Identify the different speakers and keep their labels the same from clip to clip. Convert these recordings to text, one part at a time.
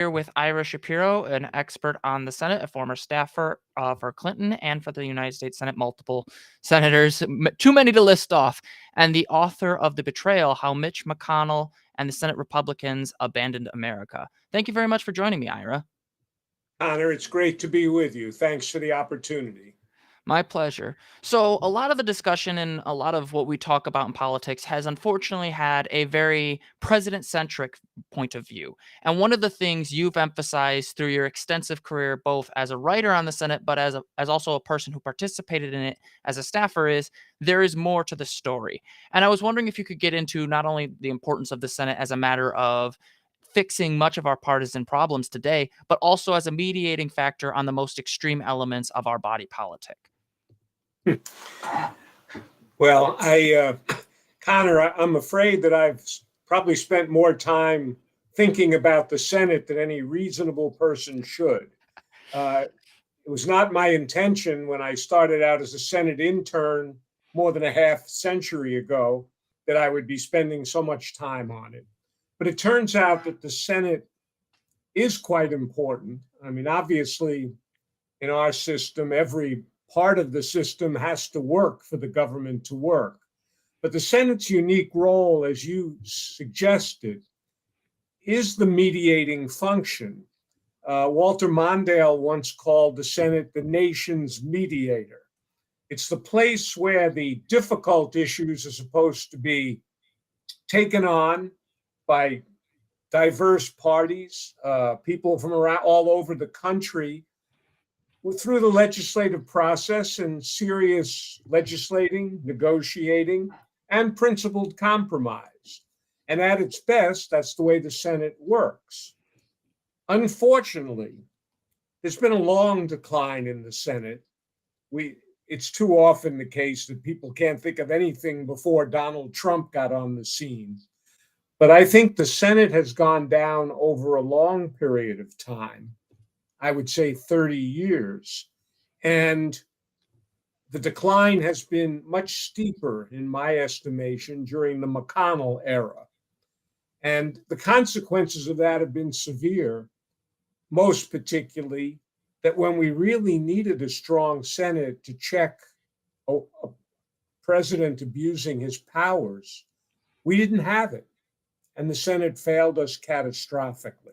Speaker 1: Here with Ira Shapiro, an expert on the Senate, a former staffer for Clinton and for the United States Senate, multiple senators, too many to list off, and the author of The Betrayal: How Mitch McConnell and the Senate Republicans Abandoned America. Thank you very much for joining me, Ira.
Speaker 2: Connor, it's great to be with you. Thanks for the opportunity.
Speaker 1: My pleasure. So, a lot of the discussion and a lot of what we talk about in politics has unfortunately had a very president centric point of view. And one of the things you've emphasized through your extensive career, both as a writer on the Senate, but as also a person who participated in it as a staffer, is there is more to the story. And I was wondering if you could get into not only the importance of the Senate as a matter of fixing much of our partisan problems today, but also as a mediating factor on the most extreme elements of our body politic.
Speaker 2: Well, Connor, I'm afraid that I've probably spent more time thinking about the Senate than any reasonable person should. It was not my intention when I started out as a Senate intern more than a half century ago that I would be spending so much time on it. But it turns out that the Senate is quite important. I mean, obviously, in our system, every part of the system has to work for the government to work. But the Senate's unique role, as you suggested, is the mediating function. Walter Mondale once called the Senate the nation's mediator. It's the place where the difficult issues are supposed to be taken on by diverse parties, people from around all over the country, through the legislative process and serious legislating, negotiating, and principled compromise. And at its best, that's the way the Senate works. Unfortunately, there's been a long decline in the Senate. It's too often the case that people can't think of anything before Donald Trump got on the scene. But I think the Senate has gone down over a long period of time. I would say 30 years. And the decline has been much steeper, in my estimation, during the McConnell era. And the consequences of that have been severe, most particularly that when we really needed a strong Senate to check a president abusing his powers, we didn't have it. And the Senate failed us catastrophically.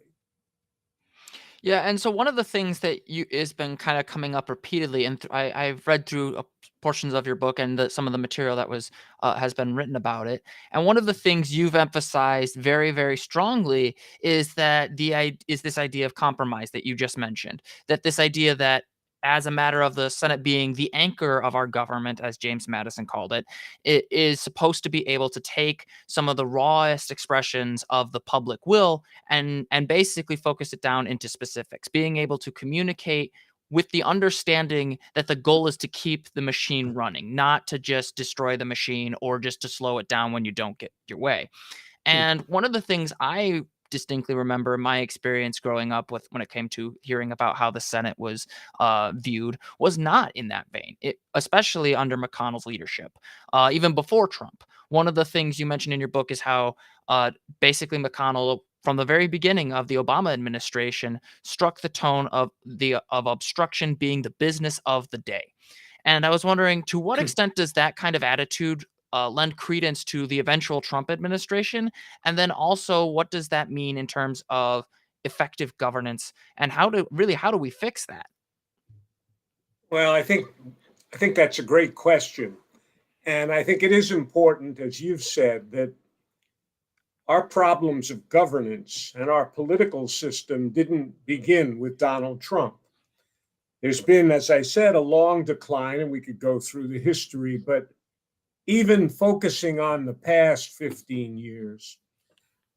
Speaker 1: Yeah, and so one of the things that you has been kind of coming up repeatedly, and I've read through portions of your book and some of the material that was has been written about it. And one of the things you've emphasized very, very strongly is that is this idea of compromise that you just mentioned. That this idea that as a matter of the Senate being the anchor of our government, as James Madison called it, it is supposed to be able to take some of the rawest expressions of the public will and basically focus it down into specifics, being able to communicate with the understanding that the goal is to keep the machine running, not to just destroy the machine or just to slow it down when you don't get your way. And one of the things I distinctly remember in my experience growing up with when it came to hearing about how the Senate was viewed was not in that vein, especially under McConnell's leadership, even before Trump. One of the things you mentioned in your book is how basically McConnell, from the very beginning of the Obama administration, struck the tone of obstruction being the business of the day. And I was wondering, to what extent does that kind of attitude lend credence to the eventual Trump administration? And then also, what does that mean in terms of effective governance? And how do we fix that?
Speaker 2: Well, I think that's a great question. And I think it is important, as you've said, that our problems of governance and our political system didn't begin with Donald Trump. There's been, as I said, a long decline, and we could go through the history, but even focusing on the past 15 years,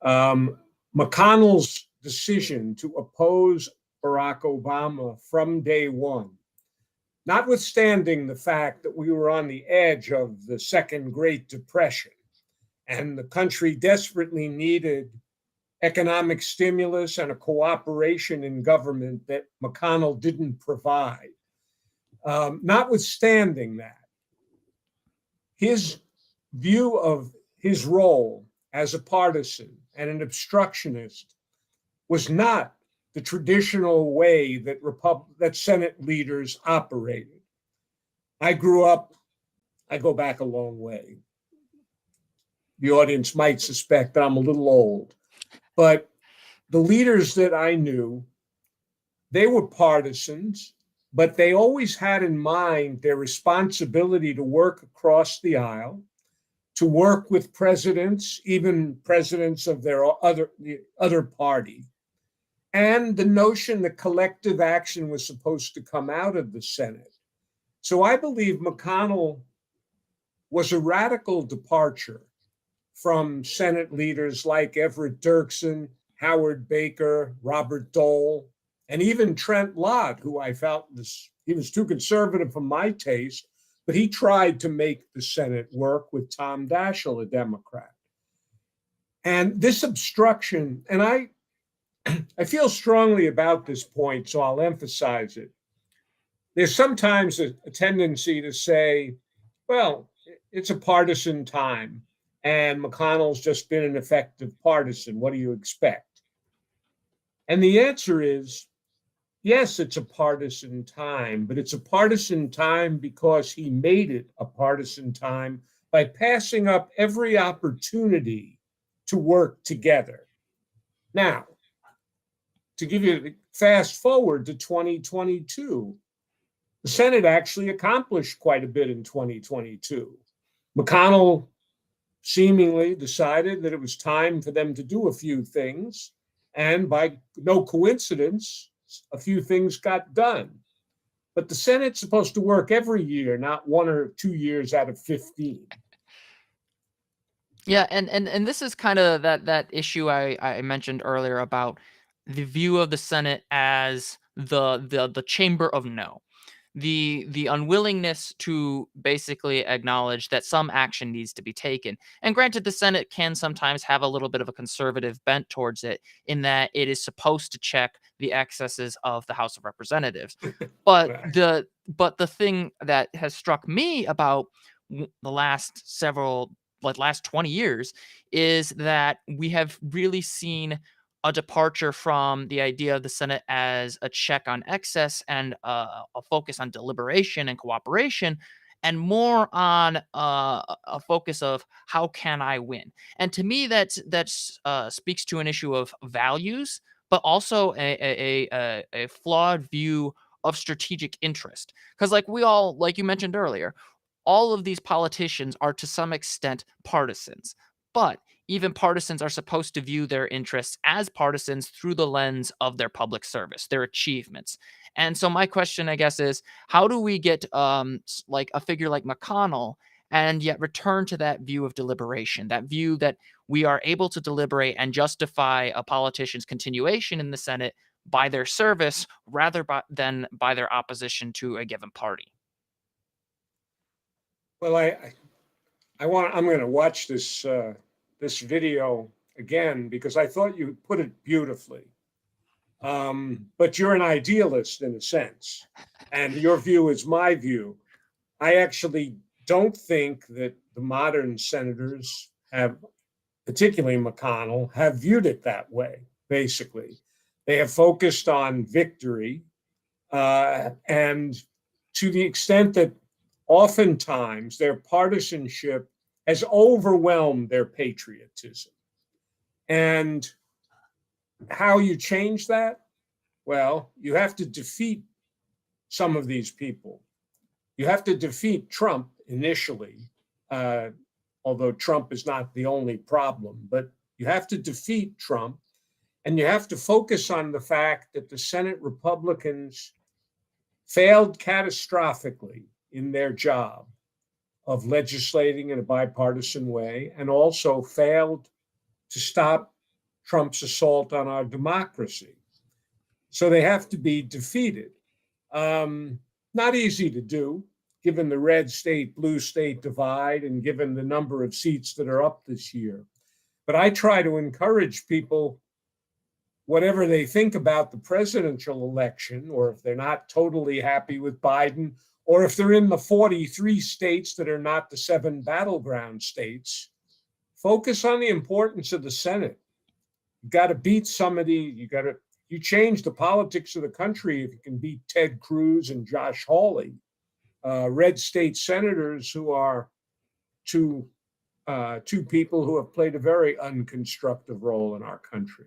Speaker 2: McConnell's decision to oppose Barack Obama from day one, notwithstanding the fact that we were on the edge of the Second Great Depression and the country desperately needed economic stimulus and a cooperation in government that McConnell didn't provide. Notwithstanding that, his view of his role as a partisan and an obstructionist was not the traditional way that Senate leaders operated. I grew up, I go back a long way. The audience might suspect that I'm a little old, but the leaders that I knew, they were partisans, but they always had in mind their responsibility to work across the aisle, to work with presidents, even presidents of the other party, and the notion that collective action was supposed to come out of the Senate. So I believe McConnell was a radical departure from Senate leaders like Everett Dirksen, Howard Baker, Robert Dole, and even Trent Lott, who I felt he was too conservative for my taste, but he tried to make the Senate work with Tom Daschle, a Democrat. And this obstruction, and I feel strongly about this point, so I'll emphasize it. There's sometimes a tendency to say, well, it's a partisan time, and McConnell's just been an effective partisan. What do you expect? And the answer is, yes, it's a partisan time, but it's a partisan time because he made it a partisan time by passing up every opportunity to work together. Now, to give you fast forward to 2022, the Senate actually accomplished quite a bit in 2022. McConnell seemingly decided that it was time for them to do a few things, and by no coincidence, a few things got done. But the Senate's supposed to work every year, not 1 or 2 years out of 15.
Speaker 1: Yeah, and this is kind of that issue I mentioned earlier about the view of the Senate as the chamber of no. The unwillingness to basically acknowledge that some action needs to be taken. And granted, the Senate can sometimes have a little bit of a conservative bent towards it in that it is supposed to check the excesses of the House of Representatives. But
Speaker 2: Right.
Speaker 1: the thing that has struck me about the last several last 20 years is that we have really seen a departure from the idea of the Senate as a check on excess and a focus on deliberation and cooperation, and more on a focus of how can I win. And to me, that's speaks to an issue of values, but also a flawed view of strategic interest. Because like you mentioned earlier, all of these politicians are to some extent partisans, but even partisans are supposed to view their interests as partisans through the lens of their public service, their achievements. And so my question, I guess, is how do we get like a figure like McConnell and yet return to that view of deliberation, that view that we are able to deliberate and justify a politician's continuation in the Senate by their service than by their opposition to a given party?
Speaker 2: Well, I'm going to watch this video again because I thought you put it beautifully. But you're an idealist in a sense, and your view is my view. I actually don't think that the modern senators have, particularly McConnell, have viewed it that way. Basically, they have focused on victory, and to the extent that oftentimes their partisanship has overwhelmed their patriotism. And how you change that? Well, you have to defeat some of these people. You have to defeat Trump initially, although Trump is not the only problem, but you have to defeat Trump, and you have to focus on the fact that the Senate Republicans failed catastrophically in their job of legislating in a bipartisan way, and also failed to stop Trump's assault on our democracy. So they have to be defeated. Not easy to do, given the red state, blue state divide, and given the number of seats that are up this year. But I try to encourage people, whatever they think about the presidential election, or if they're not totally happy with Biden, or if they're in the 43 states that are not the 7 battleground states, focus on the importance of the Senate. You got to beat somebody. you change the politics of the country if you can beat Ted Cruz and Josh Hawley, red state senators who are two two people who have played a very unconstructive role in our country.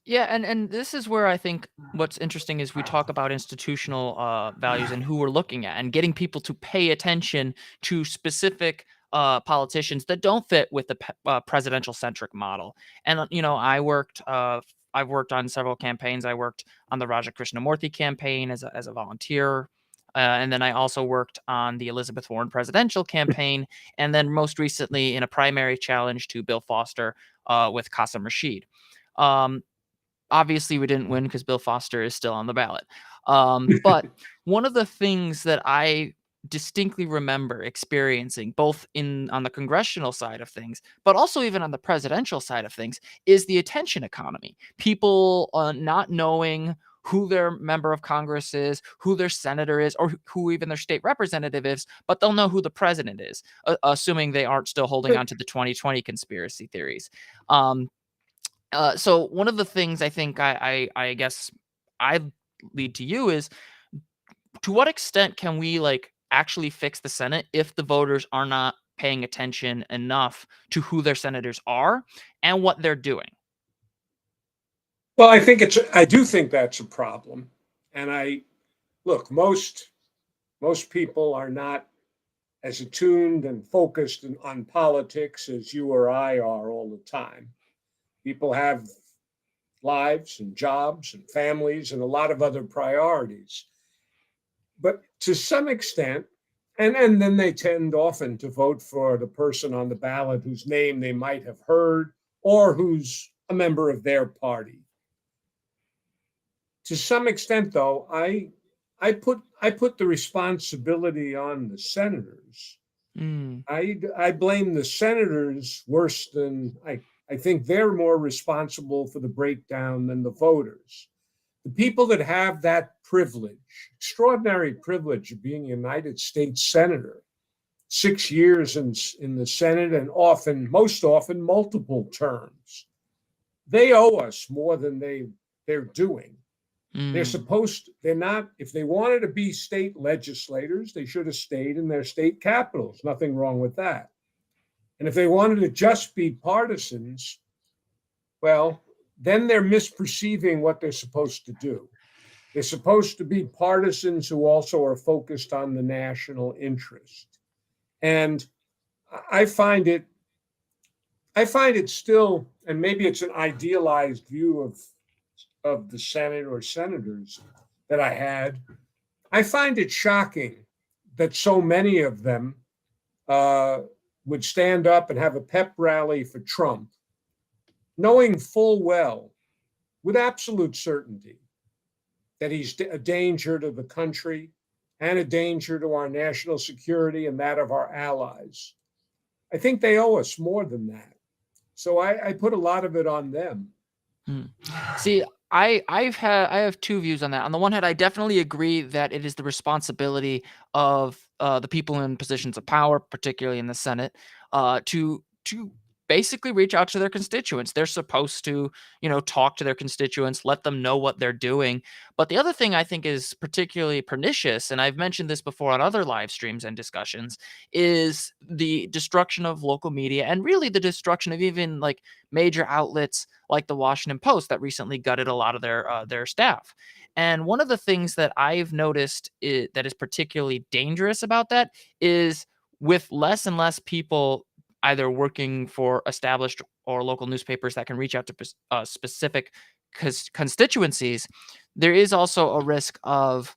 Speaker 1: Yeah, and this is where I think what's interesting is we talk about institutional values and who we're looking at, and getting people to pay attention to specific politicians that don't fit with the presidential centric model. And I've worked on several campaigns. I worked on the Raja Krishnamurthy campaign as a volunteer. And then I also worked on the Elizabeth Warren presidential campaign, and then most recently in a primary challenge to Bill Foster with Qasim Rashid. Um, Obviously, we didn't win because Bill Foster is still on the ballot. But one of the things that I distinctly remember experiencing, both in on the congressional side of things, but also even on the presidential side of things, is the attention economy. People not knowing who their member of Congress is, who their senator is, or who even their state representative is, but they'll know who the president is, assuming they aren't still holding on to the 2020 conspiracy theories. So one of the things I think I guess I lead to you is, to what extent can we actually fix the Senate if the voters are not paying attention enough to who their senators are and what they're doing?
Speaker 2: Well, I do think that's a problem. And look, most people are not as attuned and focused on politics as you or I are all the time. People have lives and jobs and families and a lot of other priorities. But to some extent, and then they tend often to vote for the person on the ballot whose name they might have heard or who's a member of their party. To some extent, though, I put the responsibility on the senators.
Speaker 1: Mm,
Speaker 2: I blame the senators worse than I think they're more responsible for the breakdown than the voters. The people that have that privilege, extraordinary privilege of being a United States senator, 6 years in the Senate, and most often, multiple terms, they owe us more than they're doing.
Speaker 1: mm.
Speaker 2: They're not, if they wanted to be state legislators, they should have stayed in their state capitals. Nothing wrong with that. And if they wanted to just be partisans, well, then they're misperceiving what they're supposed to do. They're supposed to be partisans who also are focused on the national interest. And I find it, I find it still, and maybe it's an idealized view of the Senate or senators that I had. I find it shocking that so many of them would stand up and have a pep rally for Trump, knowing full well, with absolute certainty, that he's a danger to the country and a danger to our national security and that of our allies. I think they owe us more than that. So I put a lot of it on them.
Speaker 1: Hmm. See, I have two views on that. On the one hand, I definitely agree that it is the responsibility of the people in positions of power, particularly in the Senate, to basically reach out to their constituents. They're supposed to, talk to their constituents, let them know what they're doing. But the other thing I think is particularly pernicious, and I've mentioned this before on other live streams and discussions, is the destruction of local media, and really the destruction of even major outlets like the Washington Post that recently gutted a lot of their staff. And one of the things that I've noticed that is particularly dangerous about that is, with less and less people either working for established or local newspapers that can reach out to specific constituencies, there is also a risk of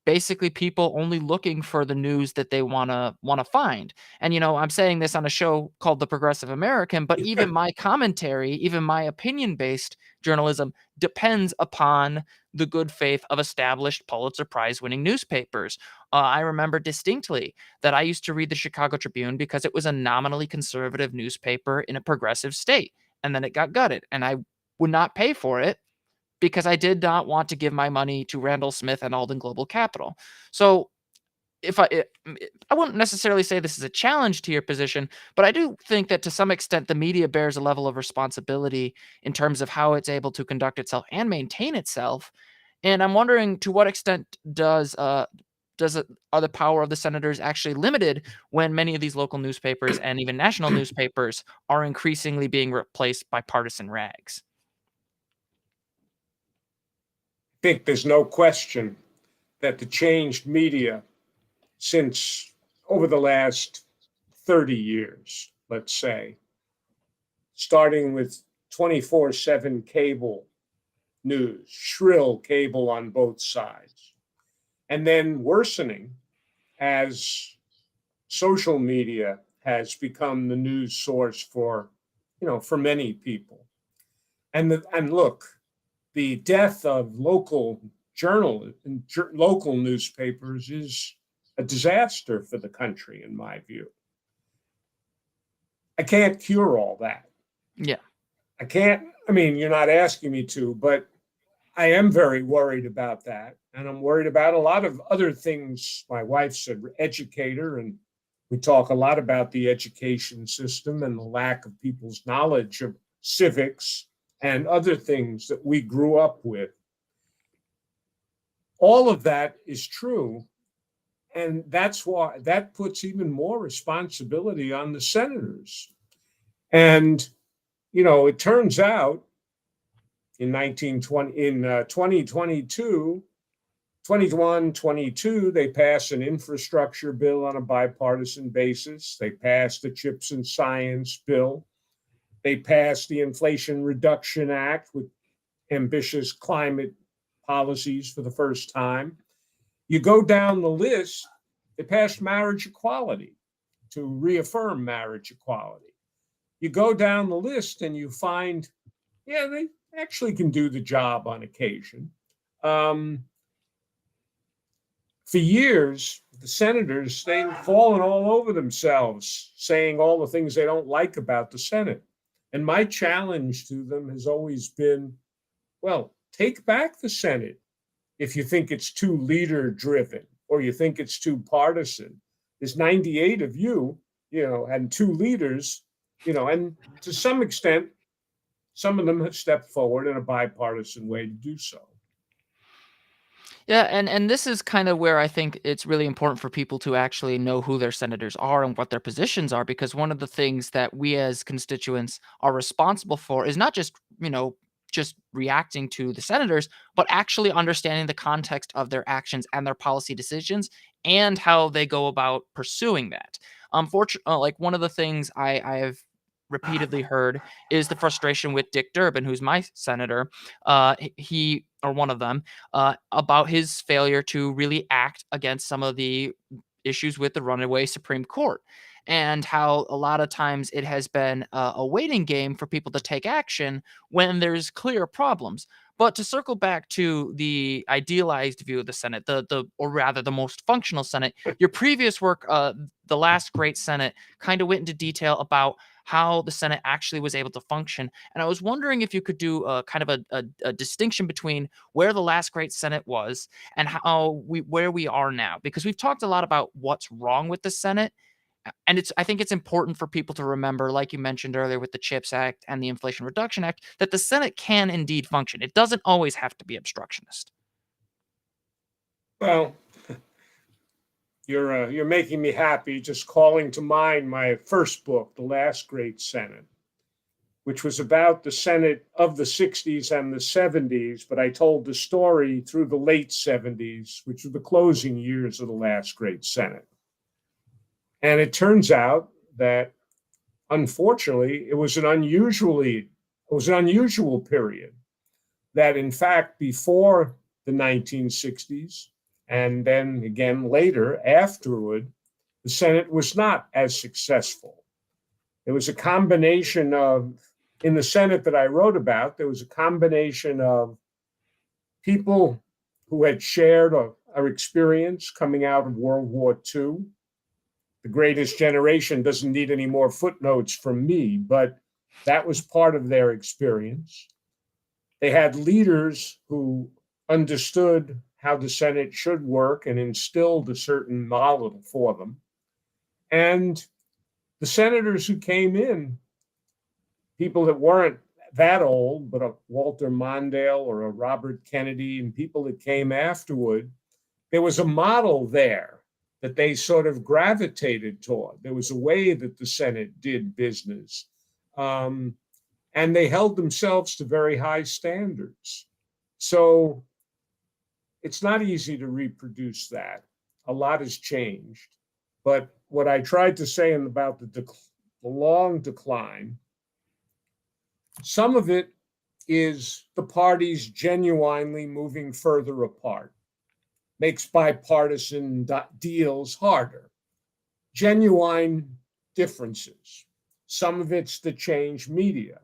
Speaker 1: basically people only looking for the news that they wanna find. And, I'm saying this on a show called The Progressive American, but even my commentary, even my opinion-based journalism depends upon the good faith of established Pulitzer Prize winning newspapers. I remember distinctly that I used to read the Chicago Tribune because it was a nominally conservative newspaper in a progressive state, and then it got gutted, and I would not pay for it because I did not want to give my money to Randall Smith and Alden Global Capital. So if I wouldn't necessarily say this is a challenge to your position, but I do think that to some extent the media bears a level of responsibility in terms of how it's able to conduct itself and maintain itself. And I'm wondering, to what extent are the power of the senators actually limited when many of these local newspapers and even national newspapers are increasingly being replaced by partisan rags?
Speaker 2: Think there's no question that the changed media since over the last 30 years, let's say, starting with 24/7 cable news, shrill cable on both sides, and then worsening as social media has become the news source for, for many people. And look, the death of local local newspapers is a disaster for the country, in my view. I can't cure all that.
Speaker 1: Yeah.
Speaker 2: I can't, I mean, you're not asking me to, but I am very worried about that. And I'm worried about a lot of other things. My wife's an educator, and we talk a lot about the education system and the lack of people's knowledge of civics and other things that we grew up with. All of that is true. And that's why that puts even more responsibility on the senators. And, it turns out in 2022, 21, 22, they passed an infrastructure bill on a bipartisan basis. They passed the CHIPS and Science bill. They passed the Inflation Reduction Act with ambitious climate policies for the first time. You go down the list, they passed marriage equality to reaffirm marriage equality. You go down the list and you find, yeah, they actually can do the job on occasion. For years, the senators, they've fallen all over themselves, saying all the things they don't like about the Senate. And my challenge to them has always been, well, take back the Senate if you think it's too leader driven or you think it's too partisan. There's 98 of you, and two leaders, and to some extent, some of them have stepped forward in a bipartisan way to do so.
Speaker 1: Yeah, and this is kind of where I think it's really important for people to actually know who their senators are and what their positions are, because one of the things that we as constituents are responsible for is not just, just reacting to the senators, but actually understanding the context of their actions and their policy decisions and how they go about pursuing that. Unfortunately, like one of the things I have repeatedly heard is the frustration with Dick Durbin, who's my senator. He or one of them, about his failure to really act against some of the issues with the runaway Supreme Court, and how a lot of times it has been a waiting game for people to take action when there's clear problems. But to circle back to the idealized view of the Senate, or rather the most functional Senate, your previous work, the last great Senate, kind of went into detail about how the Senate actually was able to function. And I was wondering if you could do a kind of a distinction between where the last great Senate was and where we are now, because we've talked a lot about what's wrong with the Senate. And I think it's important for people to remember, like you mentioned earlier with the CHIPS Act and the Inflation Reduction Act, that the Senate can indeed function. It doesn't always have to be obstructionist.
Speaker 2: Well, you're making me happy just calling to mind my first book, The Last Great Senate, which was about the Senate of the 60s and the 70s, but I told the story through the late 70s, which were the closing years of the last great Senate. And it turns out that unfortunately, it was an unusual period. That in fact, before the 1960s, and then again later afterward, the Senate was not as successful. It was a combination of, in the Senate that I wrote about, there was a combination of people who had shared our experience coming out of World War II. The Greatest Generation doesn't need any more footnotes from me, but that was part of their experience. They had leaders who understood how the Senate should work and instilled a certain model for them. And the senators who came in, people that weren't that old, but a Walter Mondale or a Robert Kennedy and people that came afterward, there was a model there that they sort of gravitated toward. There was a way that the Senate did business. Um, and they held themselves to very high standards. So it's not easy to reproduce that. A lot has changed. But what I tried to say about the long decline, some of it is the parties genuinely moving further apart, makes bipartisan deals harder, genuine differences. Some of it's the change media,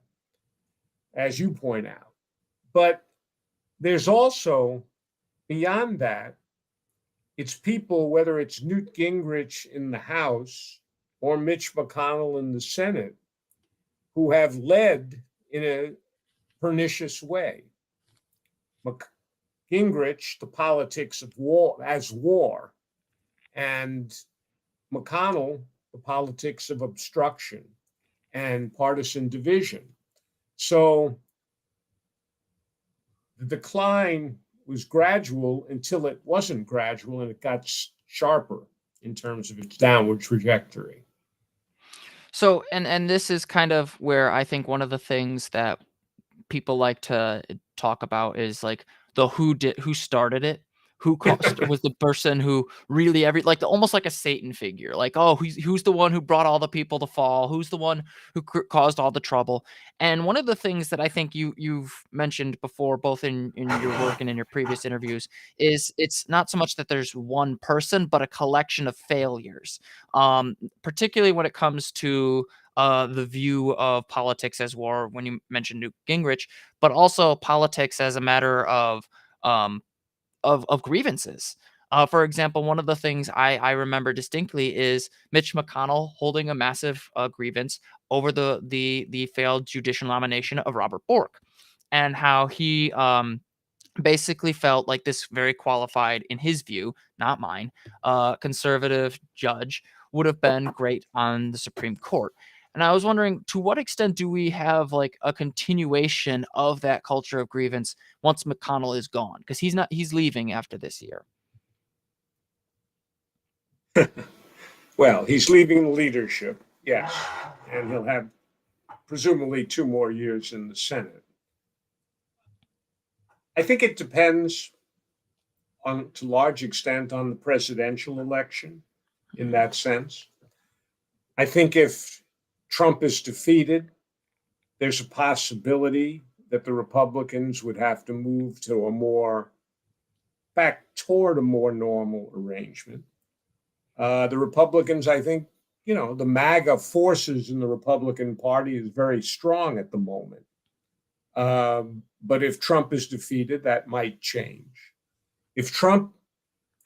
Speaker 2: as you point out. But there's also, beyond that, it's people, whether it's Newt Gingrich in the House or Mitch McConnell in the Senate, who have led in a pernicious way. Gingrich, the politics of war as war, and McConnell, the politics of obstruction and partisan division. So the decline was gradual until it wasn't gradual and it got sharper in terms of its downward trajectory.
Speaker 1: So, and this is kind of where I think one of the things that people like to talk about is like who started it, who was the person who really like almost like a Satan figure, like, oh, who's the one who brought all the people to fall, who's the one who caused all the trouble. And one of the things that I think you've mentioned before, both in your work and in your previous interviews, is it's not so much that there's one person but a collection of failures, particularly when it comes to the view of politics as war, when you mentioned Newt Gingrich, but also politics as a matter um, of grievances. For example, one of the things I remember distinctly is Mitch McConnell holding a massive grievance over the failed judicial nomination of Robert Bork, and how he basically felt like this very qualified, in his view, not mine, conservative judge would have been great on the Supreme Court. And I was wondering, to what extent do we have like a continuation of that culture of grievance once McConnell is gone? Because he's leaving after this year.
Speaker 2: Well, he's leaving the leadership, yes, and he'll have presumably 2 more years in the Senate. I think it depends on, to large extent, on the presidential election in that sense. I think if Trump is defeated, there's a possibility that the Republicans would have to move to back toward a more normal arrangement. The Republicans, I think, the MAGA forces in the Republican Party is very strong at the moment. But if Trump is defeated, that might change. If Trump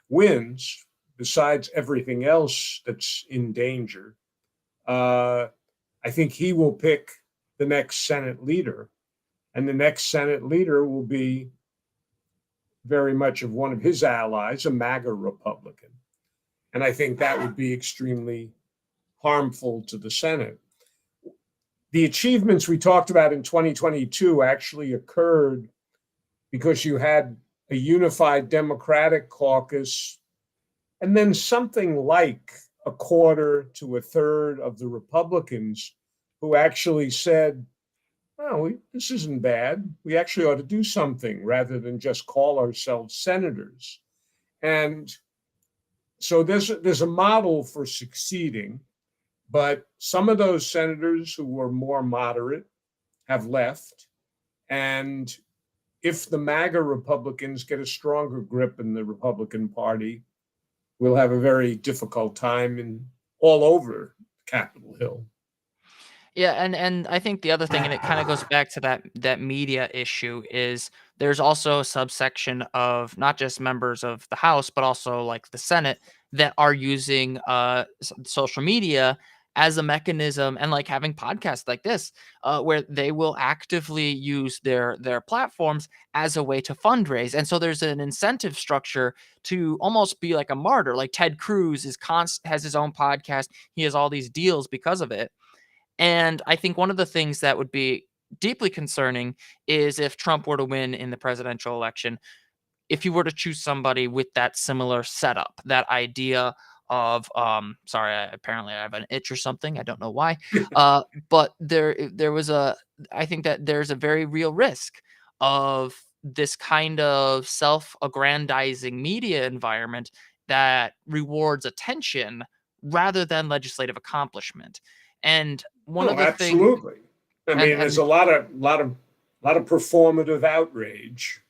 Speaker 2: wins, besides everything else that's in danger, I think he will pick the next Senate leader, and the next Senate leader will be very much of one of his allies, a MAGA Republican. And I think that would be extremely harmful to the Senate. The achievements we talked about in 2022 actually occurred because you had a unified Democratic caucus, and then something like a quarter to a third of the Republicans who actually said, oh, this isn't bad. We actually ought to do something rather than just call ourselves senators. And so there's a model for succeeding, but some of those senators who were more moderate have left. And if the MAGA Republicans get a stronger grip in the Republican Party, we'll have a very difficult time all over Capitol Hill.
Speaker 1: Yeah, and I think the other thing, and it kind of goes back to that media issue, is there's also a subsection of not just members of the House, but also like the Senate, that are using social media as a mechanism, and like having podcasts like this, where they will actively use their platforms as a way to fundraise. And so there's an incentive structure to almost be like a martyr. Like Ted Cruz has his own podcast. He has all these deals because of it. And I think one of the things that would be deeply concerning is if Trump were to win in the presidential election, if you were to choose somebody with that similar setup, that idea of sorry, apparently I have an itch or something. I don't know why. But there was a I think that there's a very real risk of this kind of self-aggrandizing media environment that rewards attention rather than legislative accomplishment. And one of
Speaker 2: Oh,
Speaker 1: the things
Speaker 2: absolutely. I mean, there's
Speaker 1: and
Speaker 2: a lot of performative outrage.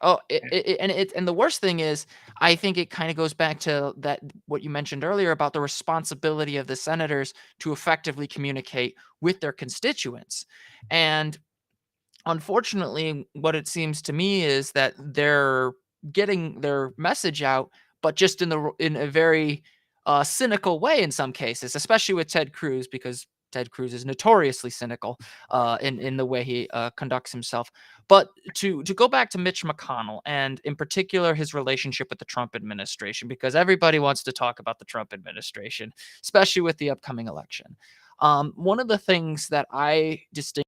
Speaker 1: Oh, and the worst thing is, I think it kind of goes back to that what you mentioned earlier about the responsibility of the senators to effectively communicate with their constituents. And unfortunately, what it seems to me is that they're getting their message out, but just in a very cynical way in some cases, especially with Ted Cruz, because Ted Cruz is notoriously cynical in the way he conducts himself. But to go back to Mitch McConnell and in particular his relationship with the Trump administration, because everybody wants to talk about the Trump administration, especially with the upcoming election. One of the things that I distinguish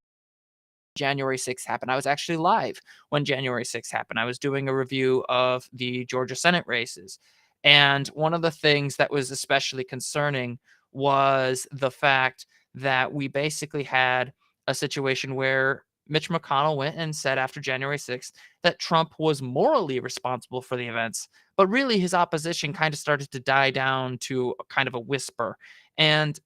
Speaker 1: January 6th happened. I was actually live when January 6th happened. I was doing a review of the Georgia Senate races. And one of the things that was especially concerning was the fact that we basically had a situation where Mitch McConnell went and said after January 6th that Trump was morally responsible for the events. But really, his opposition kind of started to die down to a kind of a whisper. And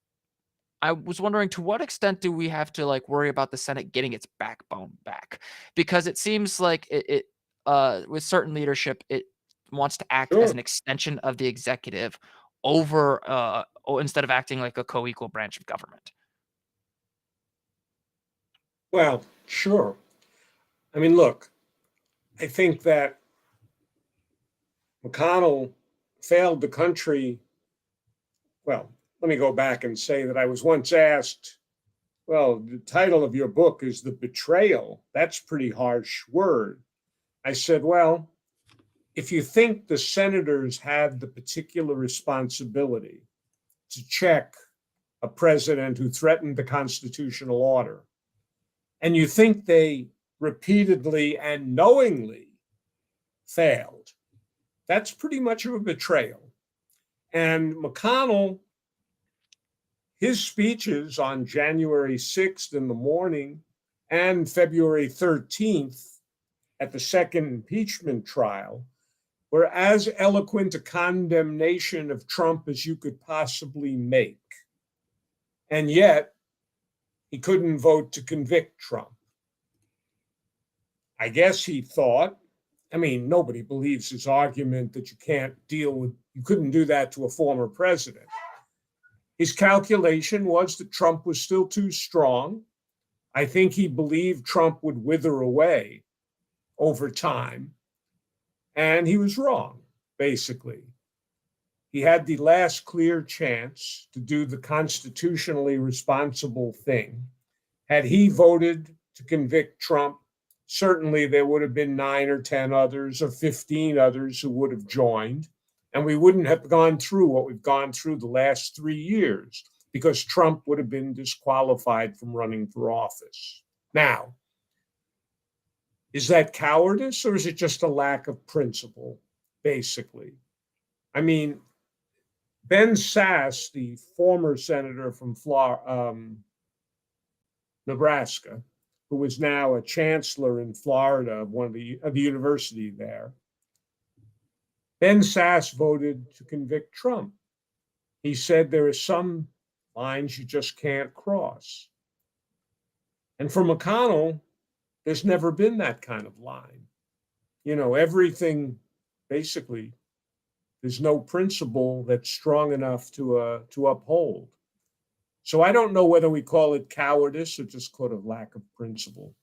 Speaker 1: I was wondering, to what extent do we have to like worry about the Senate getting its backbone back? Because it seems like with certain leadership, it wants to act as
Speaker 2: Sure.
Speaker 1: an extension of the executive instead of acting like a co-equal branch of government.
Speaker 2: Well, sure. I mean, look, I think that McConnell failed the country. Well, let me go back and say that I was once asked, well, the title of your book is The Betrayal. That's a pretty harsh word. I said, well, if you think the senators had the particular responsibility to check a president who threatened the constitutional order, and you think they repeatedly and knowingly failed, that's pretty much of a betrayal. And McConnell, his speeches on January 6th in the morning and February 13th at the second impeachment trial were as eloquent a condemnation of Trump as you could possibly make. And yet, he couldn't vote to convict Trump. I guess he thought, I mean, nobody believes his argument that you couldn't do that to a former president. His calculation was that Trump was still too strong. I think he believed Trump would wither away over time. And he was wrong, basically. He had the last clear chance to do the constitutionally responsible thing. Had he voted to convict Trump, certainly there would have been 9 or 10 others or 15 others who would have joined. And we wouldn't have gone through what we've gone through the last 3 years because Trump would have been disqualified from running for office. Now, is that cowardice or is it just a lack of principle, basically? I mean, Ben Sasse, the former senator from Nebraska, who is now a chancellor in Florida of the university there, Ben Sasse voted to convict Trump. He said there are some lines you just can't cross. And for McConnell, there's never been that kind of line. Everything basically, there's no principle that's strong enough to uphold. So I don't know whether we call it cowardice or just call it lack of principle.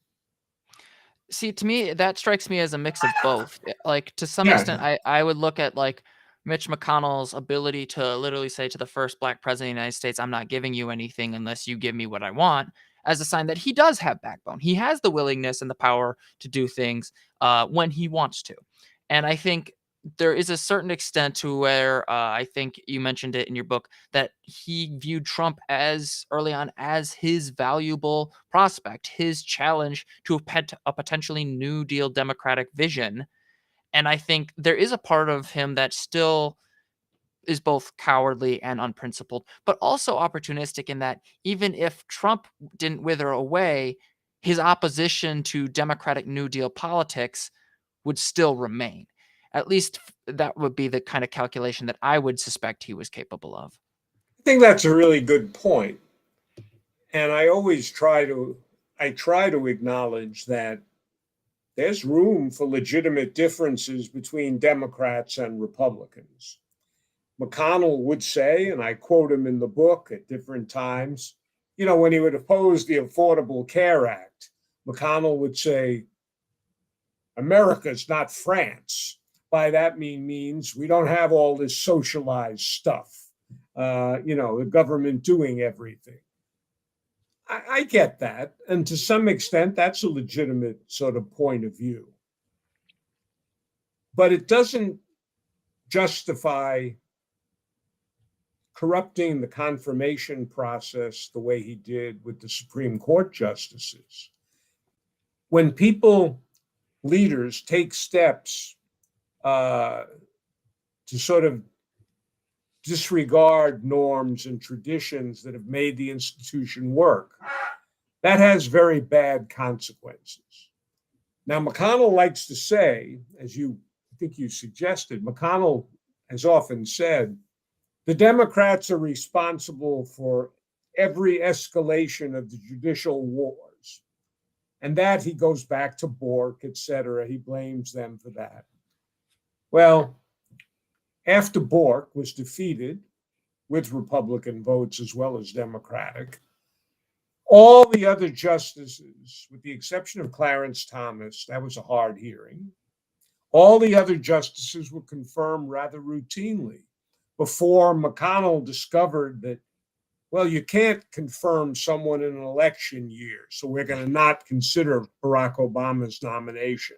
Speaker 1: See, to me, that strikes me as a mix of both. Like to some extent,
Speaker 2: Yeah.
Speaker 1: I would look at like Mitch McConnell's ability to literally say to the first black president of the United States, "I'm not giving you anything unless you give me what I want," as a sign that he does have backbone. He has the willingness and the power to do things when he wants to. And I think there is a certain extent to where I think you mentioned it in your book that he viewed Trump as early on as his valuable prospect, his challenge to a potentially New Deal Democratic vision. And I think there is a part of him that still is both cowardly and unprincipled, but also opportunistic in that even if Trump didn't wither away, his opposition to Democratic New Deal politics would still remain. At least that would be the kind of calculation that I would suspect he was capable of.
Speaker 2: I think that's a really good point. And I try to acknowledge that there's room for legitimate differences between Democrats and Republicans. McConnell would say, and I quote him in the book at different times, when he would oppose the Affordable Care Act, McConnell would say, America's not France. By that means we don't have all this socialized stuff, the government doing everything. I get that. And to some extent, that's a legitimate sort of point of view. But it doesn't justify corrupting the confirmation process the way he did with the Supreme Court justices. When leaders take steps to sort of disregard norms and traditions that have made the institution work, that has very bad consequences. Now, McConnell likes to say, as I think you suggested, McConnell has often said, the Democrats are responsible for every escalation of the judicial wars. And that he goes back to Bork, et cetera. He blames them for that. Well, after Bork was defeated with Republican votes as well as Democratic, all the other justices, with the exception of Clarence Thomas, that was a hard hearing, all the other justices were confirmed rather routinely before McConnell discovered that, well, you can't confirm someone in an election year, so we're going to not consider Barack Obama's nomination.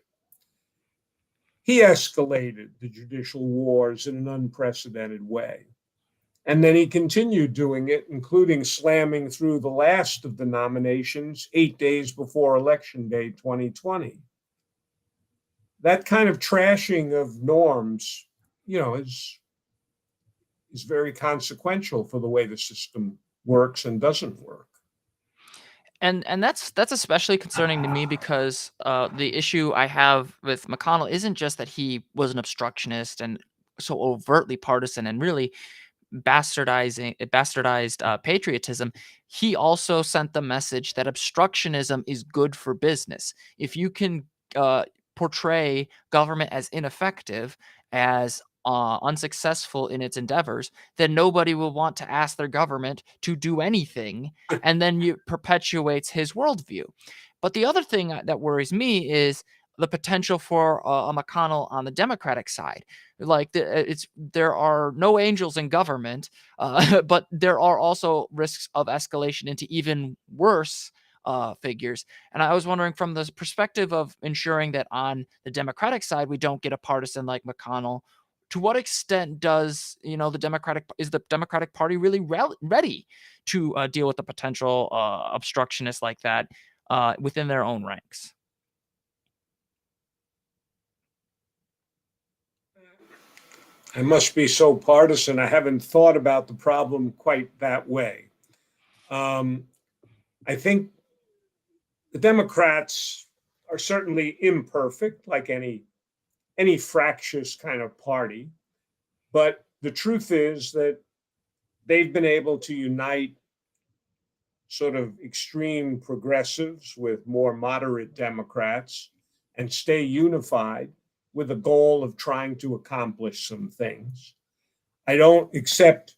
Speaker 2: He escalated the judicial wars in an unprecedented way. And then he continued doing it, including slamming through the last of the nominations 8 days before Election Day 2020. That kind of trashing of norms, is very consequential for the way the system works and doesn't work.
Speaker 1: And that's especially concerning to me because the issue I have with McConnell isn't just that he was an obstructionist and so overtly partisan and really bastardized patriotism. He also sent the message that obstructionism is good for business. If you can uh, portray government as ineffective, as unsuccessful in its endeavors, then nobody will want to ask their government to do anything, and then you perpetuates his worldview. But the other thing that worries me is the potential for a McConnell on the Democratic side. Like there are no angels in government, but there are also risks of escalation into even worse figures. And I was wondering, from the perspective of ensuring that on the Democratic side we don't get a partisan like McConnell, to what extent does the Democratic Party really ready to deal with the potential obstructionists like that within their own ranks?
Speaker 2: I must be so partisan. I haven't thought about the problem quite that way. I think the Democrats are certainly imperfect, like any fractious kind of party. But the truth is that they've been able to unite sort of extreme progressives with more moderate Democrats and stay unified with a goal of trying to accomplish some things. I don't accept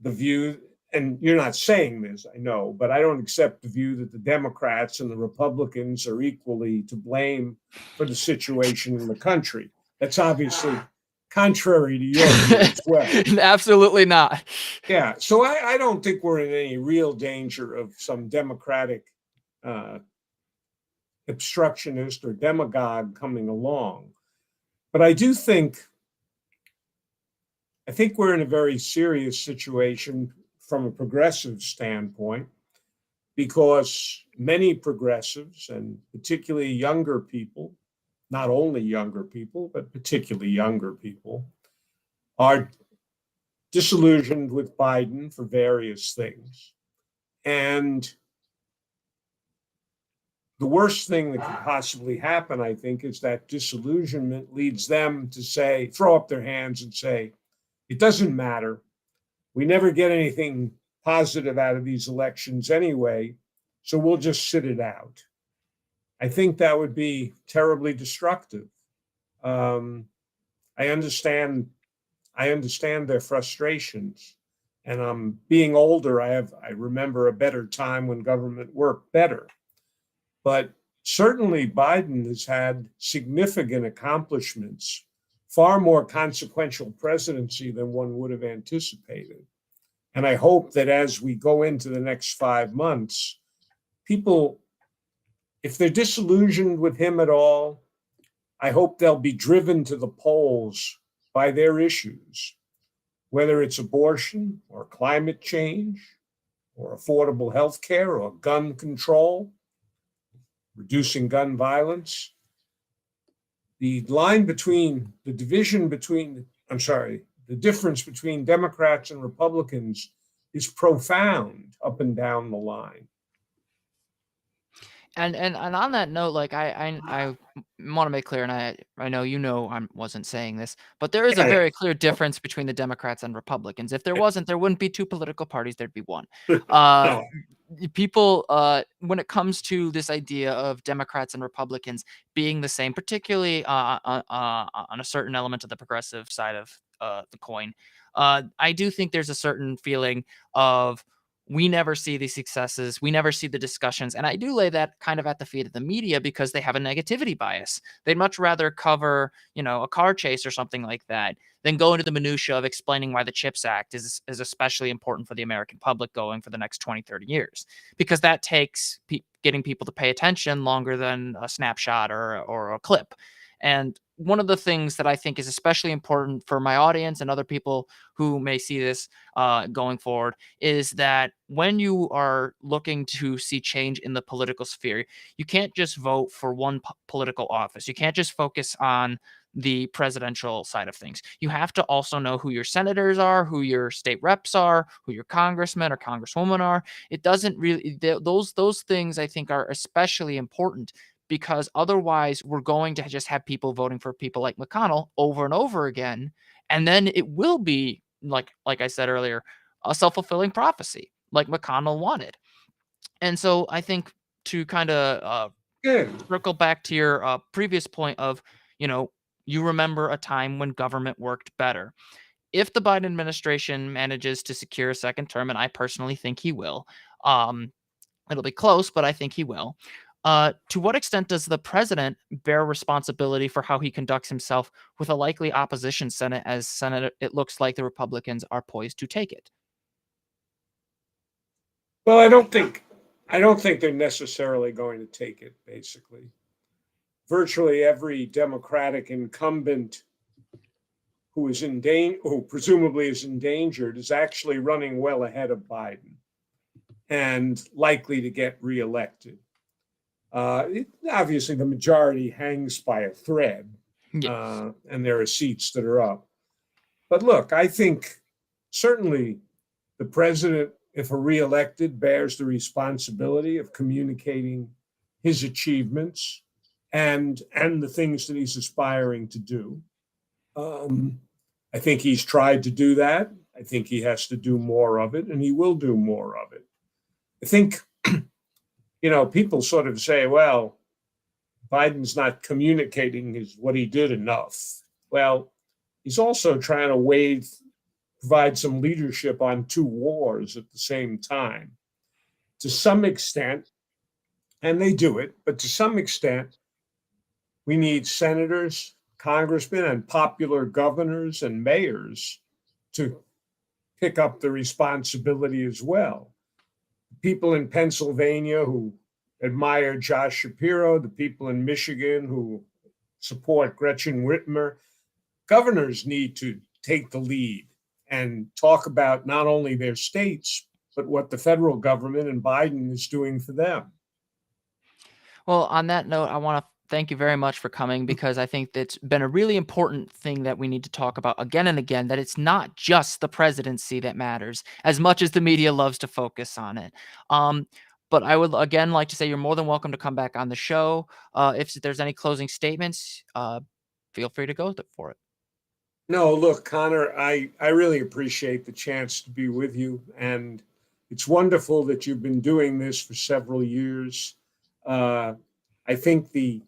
Speaker 2: the view, and you're not saying this, I know, but I don't accept the view that the Democrats and the Republicans are equally to blame for the situation in the country. That's obviously contrary to your view as well.
Speaker 1: Absolutely not.
Speaker 2: Yeah, so I don't think we're in any real danger of some Democratic uh, obstructionist or demagogue coming along. But I think we're in a very serious situation from a progressive standpoint because many progressives and particularly younger people, not only younger people, but particularly younger people, are disillusioned with Biden for various things. And the worst thing that could possibly happen, I think, is that disillusionment leads them to say, throw up their hands and say, it doesn't matter. We never get anything positive out of these elections anyway, so we'll just sit it out. I think that would be terribly destructive. Um, I understand. I understand their frustrations, and being older. I remember a better time when government worked better. But certainly, Biden has had significant accomplishments, far more consequential presidency than one would have anticipated. And I hope that as we go into the next 5 months, people, if they're disillusioned with him at all, I hope they'll be driven to the polls by their issues, whether it's abortion or climate change or affordable health care or gun control, reducing gun violence. The line between the division between, I'm sorry, the difference between Democrats and Republicans is profound up and down the line.
Speaker 1: And on that note, like I want to make clear, and I know I wasn't saying this, but there is a
Speaker 2: Yeah,
Speaker 1: very clear difference between the Democrats and Republicans. If there
Speaker 2: yeah.
Speaker 1: wasn't, there wouldn't be two political parties. There'd be one. Uh,
Speaker 2: No,
Speaker 1: People, when it comes to this idea of Democrats and Republicans being the same, particularly on a certain element of the progressive side of the coin, I do think there's a certain feeling of we never see the successes, we never see the discussions, and I do lay that kind of at the feet of the media because they have a negativity bias. They'd much rather cover, a car chase or something like that than go into the minutia of explaining why the CHIPS Act is especially important for the American public going for the next 20, 30 years, because that takes getting people to pay attention longer than a snapshot or a clip. And one of the things that I think is especially important for my audience and other people who may see this going forward is that when you are looking to see change in the political sphere, you can't just vote for one political office. You can't just focus on the presidential side of things. You have to also know who your senators are, who your state reps are, who your congressmen or congresswomen are. It doesn't really those things I think are especially important because otherwise we're going to just have people voting for people like McConnell over and over again, and then it will be like I said earlier, a self-fulfilling prophecy like McConnell wanted. And so I think to kind of
Speaker 2: good.
Speaker 1: circle back to your previous point of, you know, you remember a time when government worked better. If the Biden administration manages to secure a second term, and I personally think he will, um, it'll be close, but I think he will. To what extent does the president bear responsibility for how he conducts himself with a likely opposition Senate as Senate it looks like the Republicans are poised to take it?
Speaker 2: Well, I don't think they're necessarily going to take it. Basically, virtually every Democratic incumbent who is who presumably is endangered, is actually running well ahead of Biden and likely to get reelected. Obviously, the majority hangs by a thread,
Speaker 1: Yeah.
Speaker 2: and there are seats that are up. But look, I think certainly the president, if reelected, bears the responsibility of communicating his achievements and the things that he's aspiring to do. Um, I think he's tried to do that. I think he has to do more of it, and he will do more of it. I think, people sort of say, well, Biden's not communicating what he did enough. Well, he's also trying to provide some leadership on two wars at the same time. To some extent, and they do it, but to some extent, we need senators congressmen and popular governors and mayors to pick up the responsibility as well. People in Pennsylvania who admire Josh Shapiro, the people in Michigan who support Gretchen Whitmer, governors need to take the lead and talk about not only their states, but what the federal government and Biden is doing for them.
Speaker 1: Well, on that note, I want to thank you very much for coming because I think that's been a really important thing that we need to talk about again and again, that it's not just the presidency that matters as much as the media loves to focus on it. Um, but I would again like to say you're more than welcome to come back on the show. If there's any closing statements, feel free to go for it.
Speaker 2: No, look, Connor, I really appreciate the chance to be with you. And it's wonderful that you've been doing this for several years. Uh, I think the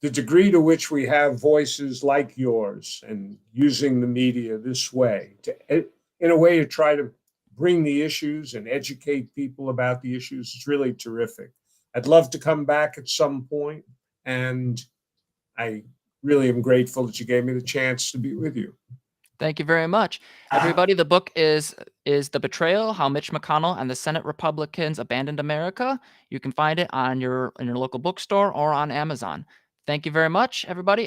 Speaker 2: degree to which we have voices like yours and using the media this way in a way to try to bring the issues and educate people about the issues is really terrific. I'd love to come back at some point, and I really am grateful that you gave me the chance to be with you.
Speaker 1: Thank you very much. Everybody, the book is The Betrayal: How Mitch McConnell and the Senate Republicans Abandoned America. You can find it on your in your local bookstore or on Amazon. Thank you very much, everybody.